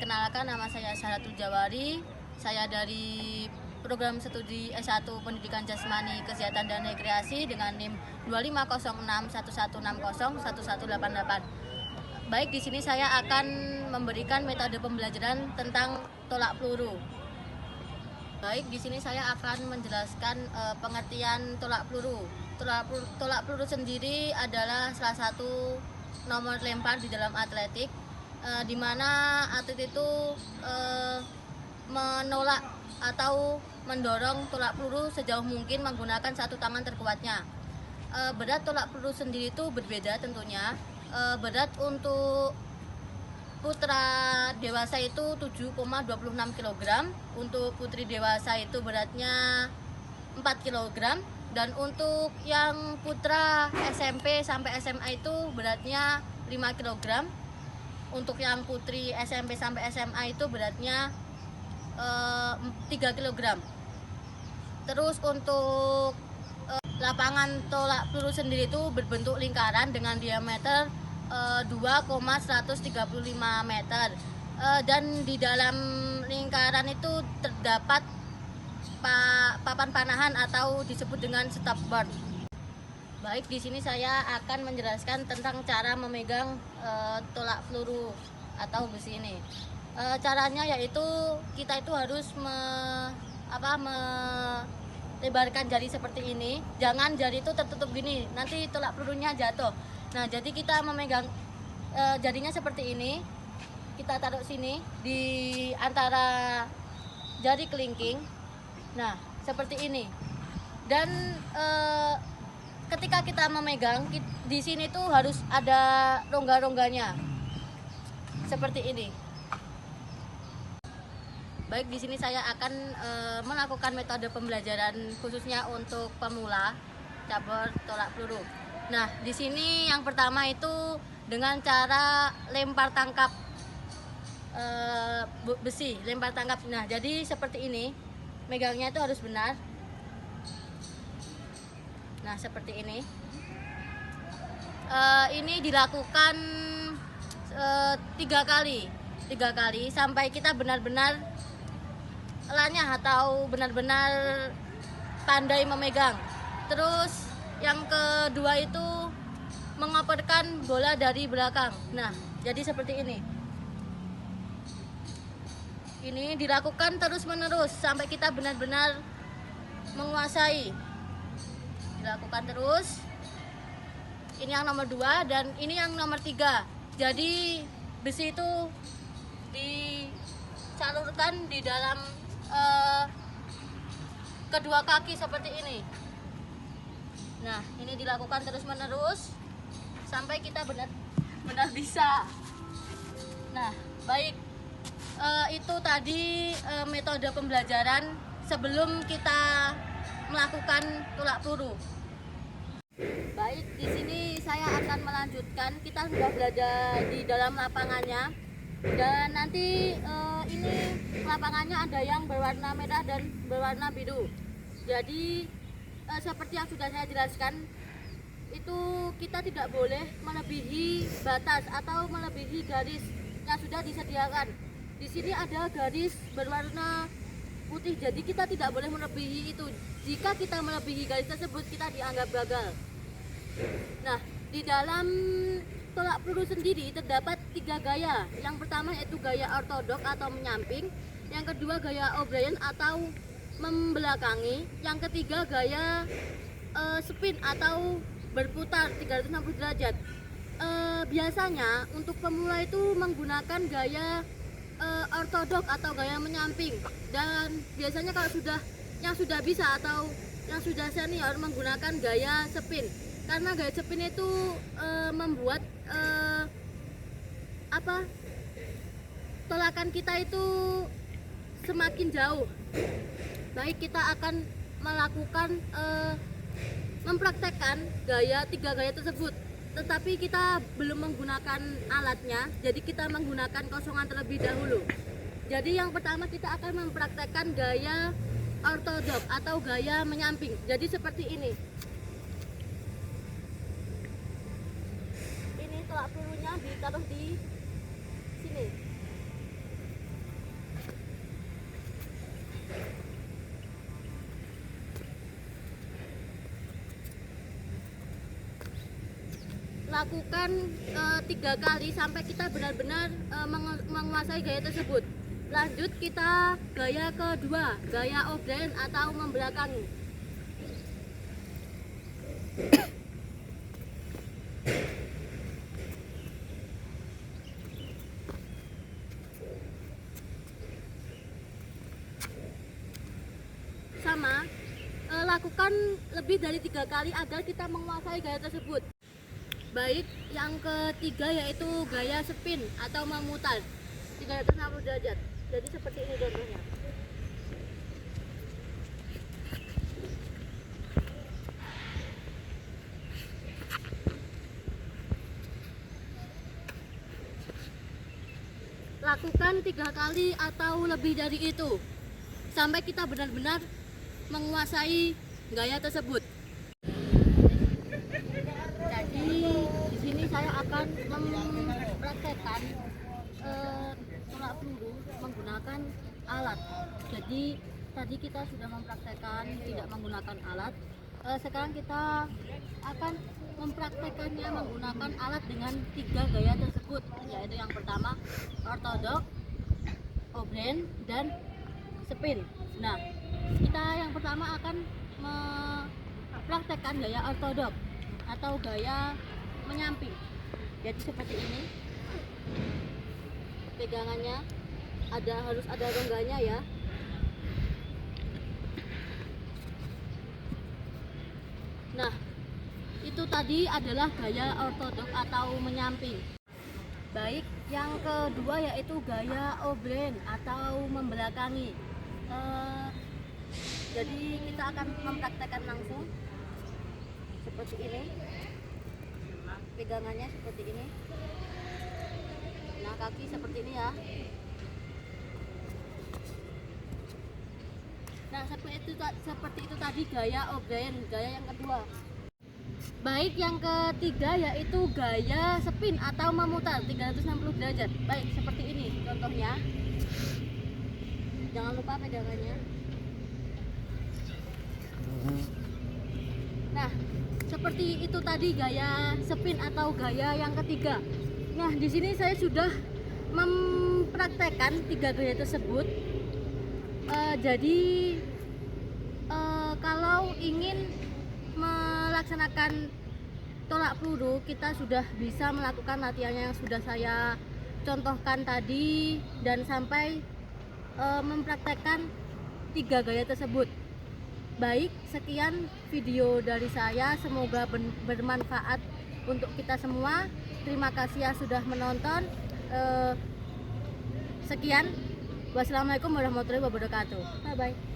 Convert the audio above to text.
Perkenalkan, nama saya Saratul Jawari. Saya dari program studi S1 Pendidikan Jasmani, Kesehatan dan Rekreasi dengan NIM 250611601188. Baik, di sini saya akan memberikan metode pembelajaran tentang tolak peluru. Baik, di sini saya akan menjelaskan pengertian tolak peluru. Tolak peluru sendiri adalah salah satu nomor lempar di dalam atletik, di mana atlet itu menolak atau mendorong tolak peluru sejauh mungkin menggunakan satu tangan terkuatnya. Berat tolak peluru sendiri itu berbeda tentunya. Berat untuk putra dewasa itu 7,26 kg, untuk putri dewasa itu beratnya 4 kg, dan untuk yang putra SMP sampai SMA itu beratnya 5 kg. Untuk yang putri SMP sampai SMA itu beratnya 3 kg. Terus untuk lapangan tolak peluru sendiri itu berbentuk lingkaran dengan diameter 2,135 meter, dan di dalam lingkaran itu terdapat papan panahan atau disebut dengan stop bar. Baik, di sini saya akan menjelaskan tentang cara memegang tolak peluru atau besi ini. Caranya yaitu kita itu harus melebarkan jari seperti ini. Jangan jari itu tertutup gini, nanti tolak pelurunya jatuh. Nah, jadi kita memegang jarinya seperti ini. Kita taruh sini di antara jari kelingking. Nah, seperti ini. Dan ketika kita memegang di sini tuh harus ada rongga-rongganya. Seperti ini. Baik, di sini saya akan melakukan metode pembelajaran khususnya untuk pemula cabur tolak peluru. Nah, di sini yang pertama itu dengan cara lempar tangkap besi, lempar tangkap. Nah, jadi seperti ini, megangnya itu harus benar. Nah, seperti ini. Ini dilakukan 3 kali sampai kita benar-benar lanyah atau benar-benar pandai memegang. Terus yang kedua itu mengoperkan bola dari belakang. Nah, jadi seperti ini. Ini dilakukan terus-menerus sampai kita benar-benar menguasai. Dilakukan terus. Ini yang nomor 2 dan ini yang nomor 3. Jadi besi itu disalurkan di dalam kedua kaki seperti ini. Nah, ini dilakukan terus-menerus sampai kita benar-benar bisa. Nah, baik, itu tadi metode pembelajaran sebelum kita melakukan tolak peluru. Baik, di sini saya akan melanjutkan. Kita sudah berada di dalam lapangannya, dan nanti ini lapangannya ada yang berwarna merah dan berwarna biru. Jadi seperti yang sudah saya jelaskan, itu kita tidak boleh melebihi batas atau melebihi garis yang sudah disediakan. Di sini ada garis berwarna putih, jadi kita tidak boleh melebihi itu. Jika kita melebihi garis tersebut, kita dianggap gagal. Nah, di dalam tolak peluru sendiri terdapat 3 gaya. Yang pertama yaitu gaya ortodok atau menyamping, yang kedua gaya O'Brien atau membelakangi, yang ketiga gaya spin atau berputar 360 derajat. Biasanya untuk pemula itu menggunakan gaya ortodok atau gaya menyamping, dan biasanya kalau yang sudah bisa atau yang sudah senior menggunakan gaya spin, karena gaya spin itu membuat tolakan kita itu semakin jauh. Baik, kita akan melakukan mempraktekkan 3 gaya tersebut, tetapi kita belum menggunakan alatnya, jadi kita menggunakan kosongan terlebih dahulu. Jadi yang pertama kita akan mempraktekkan gaya ortodok atau gaya menyamping. Jadi seperti ini. Ini tolak pelurunya ditaruh di sini. lakukan 3 kali sampai kita benar-benar menguasai gaya tersebut. Lanjut kita gaya kedua, gaya O'Brien atau membelakangi. Sama, lakukan lebih dari 3 kali agar kita menguasai gaya tersebut. Baik, yang ketiga yaitu gaya spin atau memutar 360 derajat. Jadi seperti ini contohnya. Lakukan 3 kali atau lebih dari itu sampai kita benar-benar menguasai gaya tersebut. Jadi di sini saya akan mempraktekkan tolak peluru menggunakan alat. Jadi tadi kita sudah mempraktekkan tidak menggunakan alat. Sekarang kita akan mempraktekannya menggunakan alat dengan 3 gaya tersebut, yaitu yang pertama ortodok, O'Brien, dan spin. Nah, kita yang pertama akan mempraktekkan gaya ortodok atau gaya menyamping. Jadi seperti ini. Pegangannya harus ada rongganya ya. Nah, itu tadi adalah gaya ortodok atau menyamping. Baik, yang kedua yaitu gaya O'Brien atau membelakangi. Jadi kita akan mempraktekkan langsung seperti ini. Pegangannya seperti ini. Nah, kaki seperti ini ya. Nah, seperti itu tadi gaya O'Brien, gaya yang kedua. Baik, yang ketiga yaitu gaya spin atau memutar 360 derajat. Baik, seperti ini contohnya. Jangan lupa pegangannya. Nah, seperti itu tadi gaya spin atau gaya yang ketiga. Nah, di sini saya sudah mempraktekkan 3 gaya tersebut. Jadi kalau ingin melaksanakan tolak peluru, kita sudah bisa melakukan latihannya yang sudah saya contohkan tadi dan sampai mempraktekkan 3 gaya tersebut. Baik, sekian video dari saya, semoga bermanfaat untuk kita semua. Terima kasih yang sudah menonton. Sekian, wassalamualaikum warahmatullahi wabarakatuh. Bye bye.